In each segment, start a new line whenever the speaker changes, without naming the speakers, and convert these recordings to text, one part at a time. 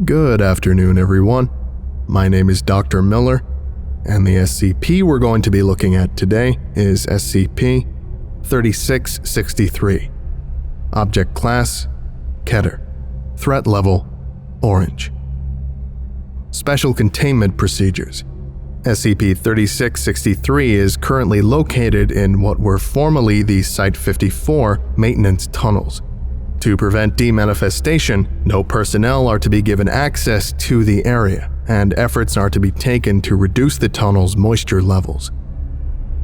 Good afternoon, everyone. My name is Dr. Miller, and the SCP we're going to be looking at today is SCP-3663. Object Class: Keter. Threat Level: Orange. Special Containment Procedures. SCP-3663 is currently located in what were formerly the Site-54 maintenance tunnels. To prevent demanifestation, no personnel are to be given access to the area, and efforts are to be taken to reduce the tunnel's moisture levels.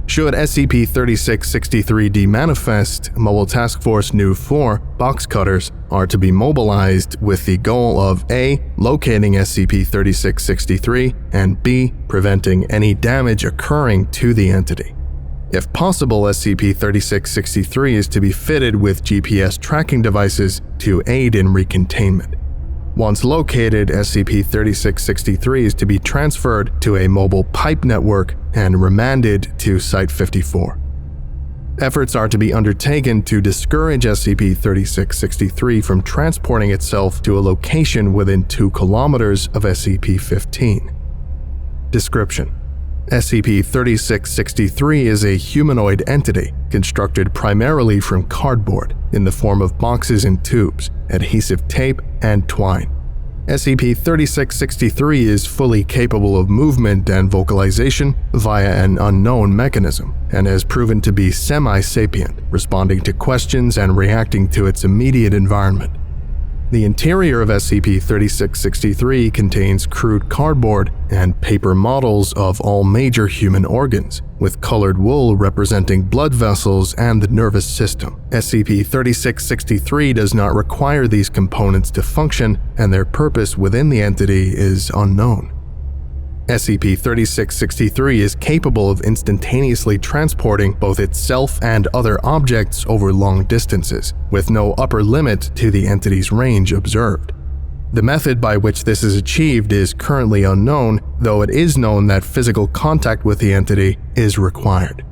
Should SCP-3663 demanifest, Mobile Task Force Nu 4 box cutters are to be mobilized with the goal of A. Locating SCP-3663, and B. Preventing any damage occurring to the entity. If possible, SCP-3663 is to be fitted with GPS tracking devices to aid in recontainment. Once located, SCP-3663 is to be transferred to a mobile pipe network and remanded to Site-54. Efforts are to be undertaken to discourage SCP-3663 from transporting itself to a location within 2 kilometers of SCP-15. Description: SCP-3663 is a humanoid entity constructed primarily from cardboard in the form of boxes and tubes, adhesive tape, and twine. SCP-3663 is fully capable of movement and vocalization via an unknown mechanism, and has proven to be semi-sapient, responding to questions and reacting to its immediate environment. The interior of SCP-3663 contains crude cardboard and paper models of all major human organs, with colored wool representing blood vessels and the nervous system. SCP-3663 does not require these components to function, and their purpose within the entity is unknown. SCP-3663 is capable of instantaneously transporting both itself and other objects over long distances, with no upper limit to the entity's range observed. The method by which this is achieved is currently unknown, though it is known that physical contact with the entity is required.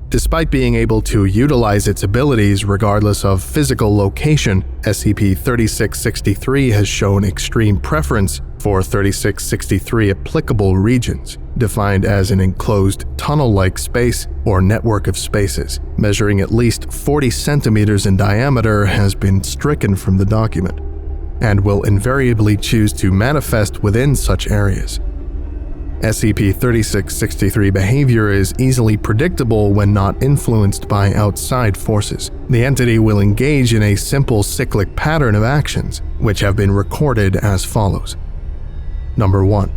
Despite being able to utilize its abilities regardless of physical location, SCP-3663 has shown extreme preference for 3663 applicable regions, defined as an enclosed tunnel-like space or network of spaces, measuring at least 40 centimeters in diameter, has been stricken from the document, and will invariably choose to manifest within such areas. SCP-3663 behavior is easily predictable when not influenced by outside forces. The entity will engage in a simple cyclic pattern of actions, which have been recorded as follows. Number 1.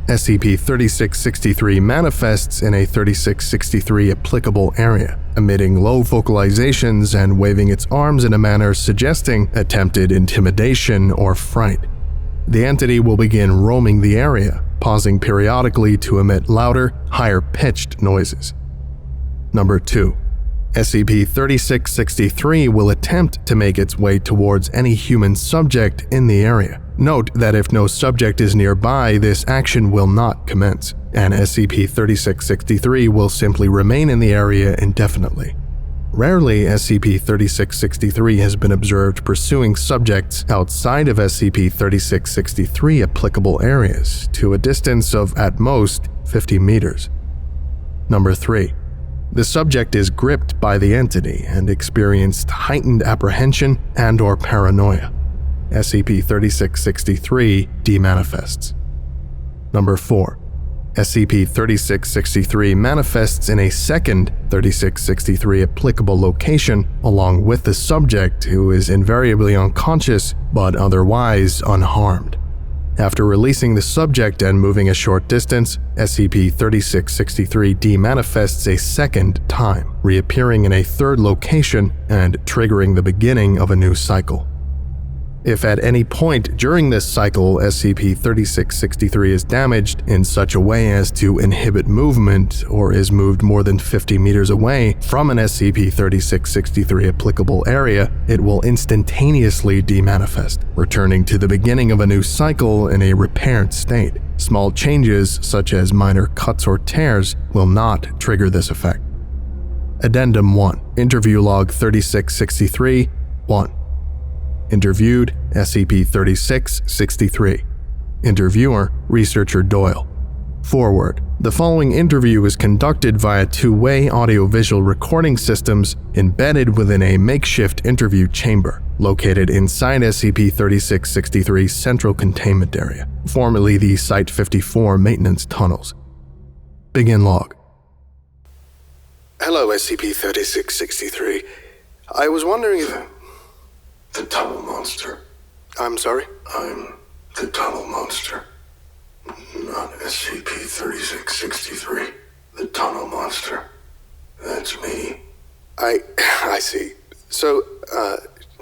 SCP-3663 manifests in a 3663 applicable area, emitting low vocalizations and waving its arms in a manner suggesting attempted intimidation or fright. The entity will begin roaming the area, pausing periodically to emit louder, higher-pitched noises. Number 2. SCP-3663 will attempt to make its way towards any human subject in the area. Note that if no subject is nearby, this action will not commence, and SCP-3663 will simply remain in the area indefinitely. Rarely, SCP-3663 has been observed pursuing subjects outside of SCP-3663 applicable areas to a distance of at most 50 meters. Number 3. The subject is gripped by the entity and experienced heightened apprehension and/or paranoia. SCP-3663 demanifests. Number 4. SCP-3663 manifests in a second 3663 applicable location along with the subject, who is invariably unconscious but otherwise unharmed. After releasing the subject and moving a short distance, SCP-3663 demanifests a second time, reappearing in a third location and triggering the beginning of a new cycle. If at any point during this cycle SCP-3663 is damaged in such a way as to inhibit movement or is moved more than 50 meters away from an SCP-3663 applicable area, it will instantaneously demanifest, returning to the beginning of a new cycle in a repaired state. Small changes, such as minor cuts or tears, will not trigger this effect. Addendum 1. Interview Log 3663 1. Interviewed SCP-3663. Interviewer, Researcher Doyle. Forward. The following interview is conducted via two-way audiovisual recording systems embedded within a makeshift interview chamber located inside SCP-3663's central containment area, formerly the Site-54 maintenance tunnels. Begin log.
Hello, SCP-3663. I was wondering if...
The tunnel monster.
I'm sorry?
I'm the tunnel monster. Not SCP-3663. The tunnel monster. That's me.
I see. So,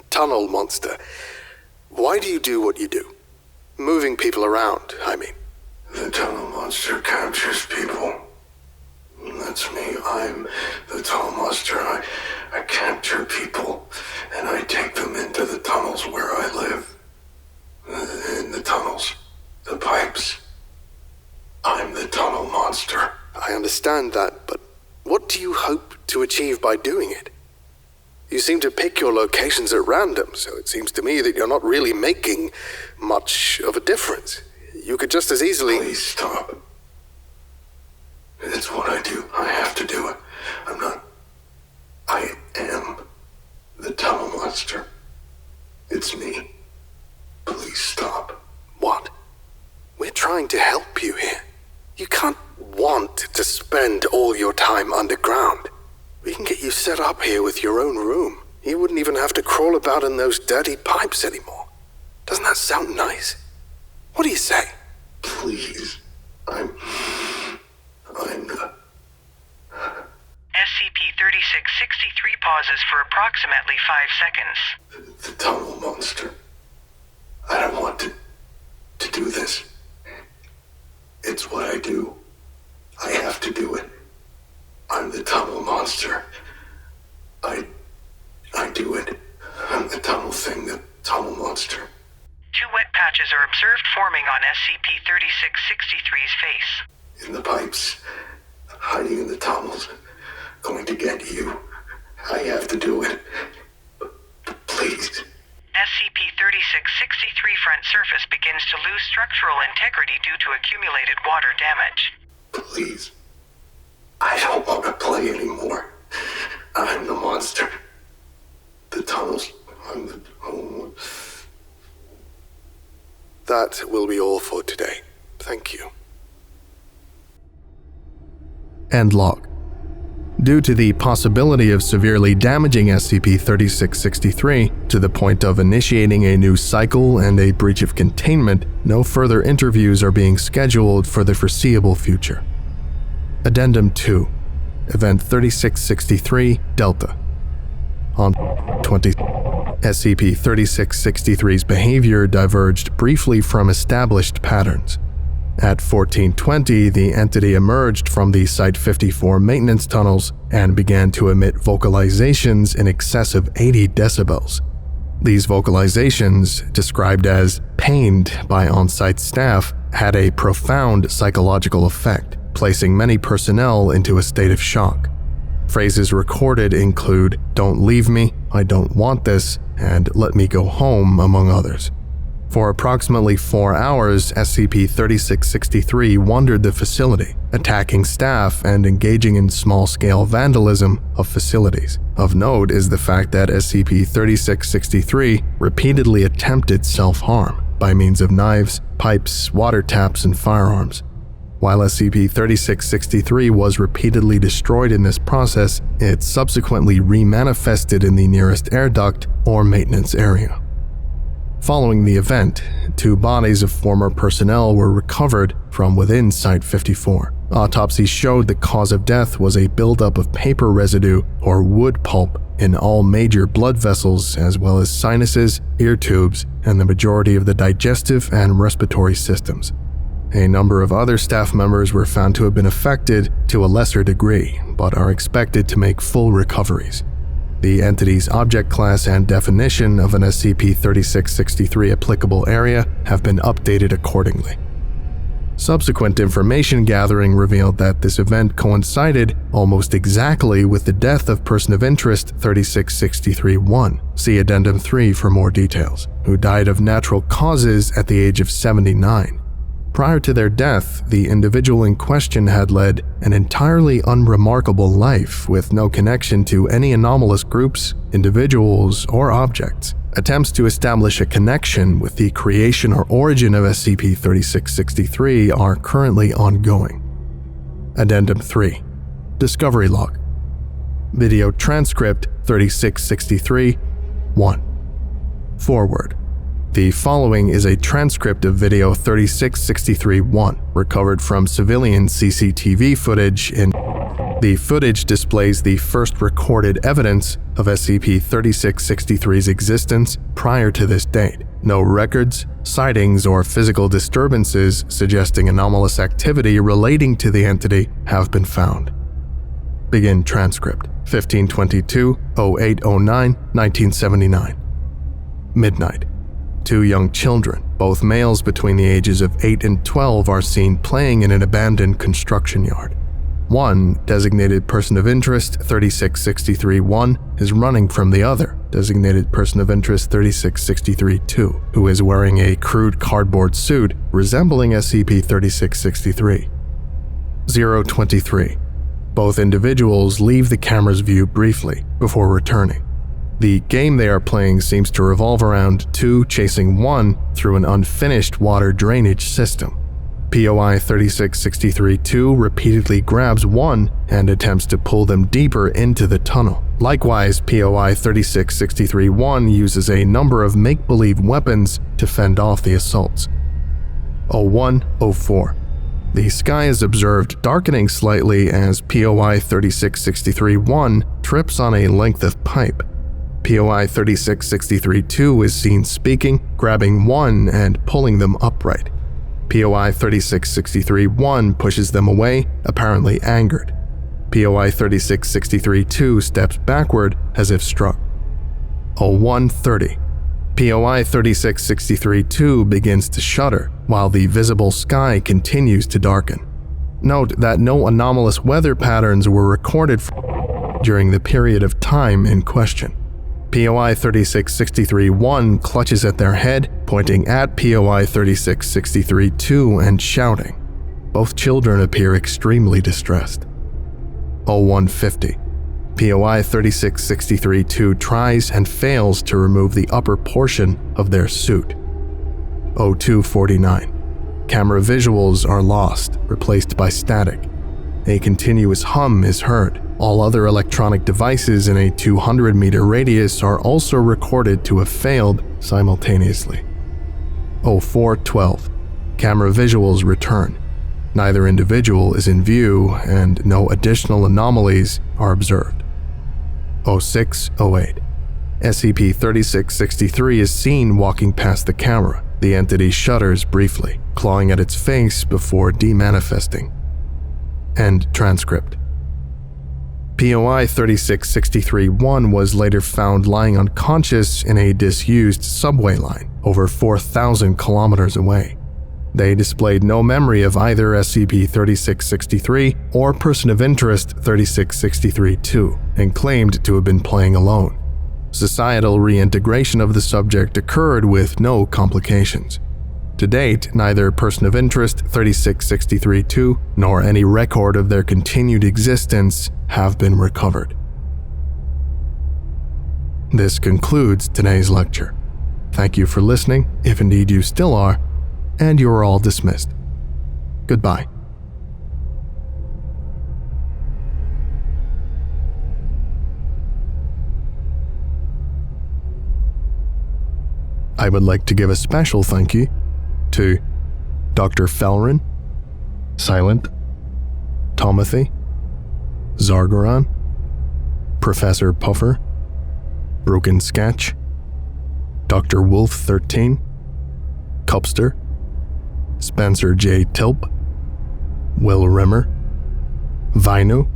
tunnel monster. Why do you do what you do? Moving people around, I mean.
The tunnel monster captures people. That's me. I'm the tunnel monster. I capture people, and I take them into the tunnels where I live. In the tunnels. The pipes. I'm the tunnel monster.
I understand that, but what do you hope to achieve by doing it? You seem to pick your locations at random, so it seems to me that you're not really making much of a difference. You could just as easily...
Please stop. It's what I do. I have to do it. I am the tunnel monster. It's me. Please stop.
What? We're trying to help you here. You can't want to spend all your time underground. We can get you set up here with your own room. You wouldn't even have to crawl about in those dirty pipes anymore. Doesn't that sound nice? What do you say?
Please. I'm the...
SCP-3663 pauses for approximately 5 seconds.
The tunnel monster. I don't want to do this. It's what I do. I have to do it. I'm the tunnel monster. I do it. I'm the tunnel thing, the tunnel monster.
2 wet patches are observed forming on SCP-3663's face.
In the pipes. Hiding in the tunnels. Going to get you. I have to do it. Please.
SCP-3663 front surface begins to lose structural integrity due to accumulated water damage.
Please. I don't want to play anymore. I'm the monster. The tunnels. I'm the... Oh.
That will be all for today. Thank you.
End log. Due to the possibility of severely damaging SCP-3663 to the point of initiating a new cycle and a breach of containment, no further interviews are being scheduled for the foreseeable future. Addendum 2. Event 3663 Delta. On 20, SCP-3663's behavior diverged briefly from established patterns. At 1420, the entity emerged from the Site-54 maintenance tunnels and began to emit vocalizations in excess of 80 decibels. These vocalizations, described as pained by on-site staff, had a profound psychological effect, placing many personnel into a state of shock. Phrases recorded include, "Don't leave me," "I don't want this," and "Let me go home," among others. For approximately 4 hours, SCP-3663 wandered the facility, attacking staff and engaging in small-scale vandalism of facilities. Of note is the fact that SCP-3663 repeatedly attempted self-harm by means of knives, pipes, water taps, and firearms. While SCP-3663 was repeatedly destroyed in this process, it subsequently remanifested in the nearest air duct or maintenance area. Following the event, 2 bodies of former personnel were recovered from within Site-54. Autopsies showed the cause of death was a buildup of paper residue or wood pulp in all major blood vessels, as well as sinuses, ear tubes, and the majority of the digestive and respiratory systems. A number of other staff members were found to have been affected to a lesser degree, but are expected to make full recoveries. The entity's object class and definition of an SCP-3663 applicable area have been updated accordingly. Subsequent information gathering revealed that this event coincided almost exactly with the death of person of interest 3663-1, see Addendum 3 for more details, who died of natural causes at the age of 79. Prior to their death, the individual in question had led an entirely unremarkable life with no connection to any anomalous groups, individuals, or objects. Attempts to establish a connection with the creation or origin of SCP-3663 are currently ongoing. Addendum 3. Discovery Log. Video Transcript 3663-1. Forward. The following is a transcript of video 3663-1, recovered from civilian CCTV footage in... The footage displays the first recorded evidence of SCP-3663's existence prior to this date. No records, sightings, or physical disturbances suggesting anomalous activity relating to the entity have been found. Begin transcript. 1522-0809-1979. Midnight. 2 young children, both males between the ages of 8 and 12, are seen playing in an abandoned construction yard. One, designated person of interest 3663-1, is running from the other, designated person of interest 3663-2, who is wearing a crude cardboard suit resembling SCP-3663. 023. Both individuals leave the camera's view briefly before returning. The game they are playing seems to revolve around 2 chasing 1 through an unfinished water drainage system. POI 3663-2 repeatedly grabs 1 and attempts to pull them deeper into the tunnel. Likewise, POI 3663-1 uses a number of make-believe weapons to fend off the assaults. 0104. The sky is observed darkening slightly as POI 3663-1 trips on a length of pipe. POI 3663-2 is seen speaking, grabbing 1 and pulling them upright. POI 3663-1 pushes them away, apparently angered. POI 3663-2 steps backward as if struck. 0130. POI 3663-2 begins to shudder while the visible sky continues to darken. Note that no anomalous weather patterns were recorded during the period of time in question. POI 3663-1 clutches at their head, pointing at POI 3663-2 and shouting. Both children appear extremely distressed. 0150. POI 3663-2 tries and fails to remove the upper portion of their suit. 0249. Camera visuals are lost, replaced by static. A continuous hum is heard. All other electronic devices in a 200-meter radius are also recorded to have failed simultaneously. 0412. Camera visuals return. Neither individual is in view, and no additional anomalies are observed. 0608. SCP-3663 is seen walking past the camera. The entity shudders briefly, clawing at its face before demanifesting. End transcript. POI 3663-1 was later found lying unconscious in a disused subway line over 4,000 kilometers away. They displayed no memory of either SCP-3663 or person of interest 3663-2 and claimed to have been playing alone. Societal reintegration of the subject occurred with no complications. To date, neither person of interest 3663-2 nor any record of their continued existence have been recovered. This concludes today's lecture. Thank you for listening, if indeed you still are, and you are all dismissed. Goodbye. I would like to give a special thank you to Dr. Felrin, Silent, Tomothy, Zargaran, Professor Puffer, Broken Sketch, Dr. Wolf 13, Cupster, Spencer J. Tilp, Will Rimmer, Vinu,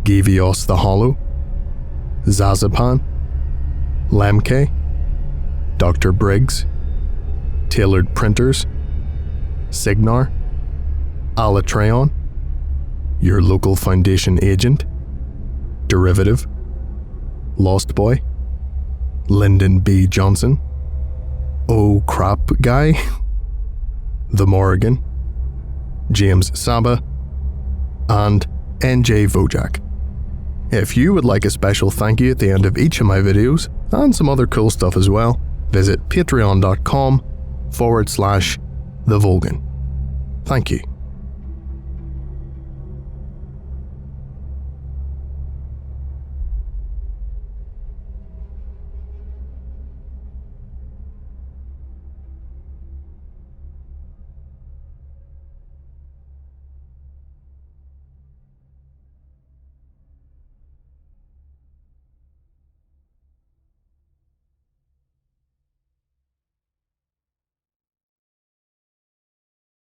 Givios the Hollow, Zazapan, Lamke, Dr. Briggs, Tailored Printers, Signar, Alatreon, Your Local Foundation Agent, Derivative, Lost Boy, Lyndon B. Johnson, Oh Crap Guy, The Morrigan, James Saba, and NJ Vojak. If you would like a special thank you at the end of each of my videos, and some other cool stuff as well, visit patreon.com/TheVolgun. Thank you.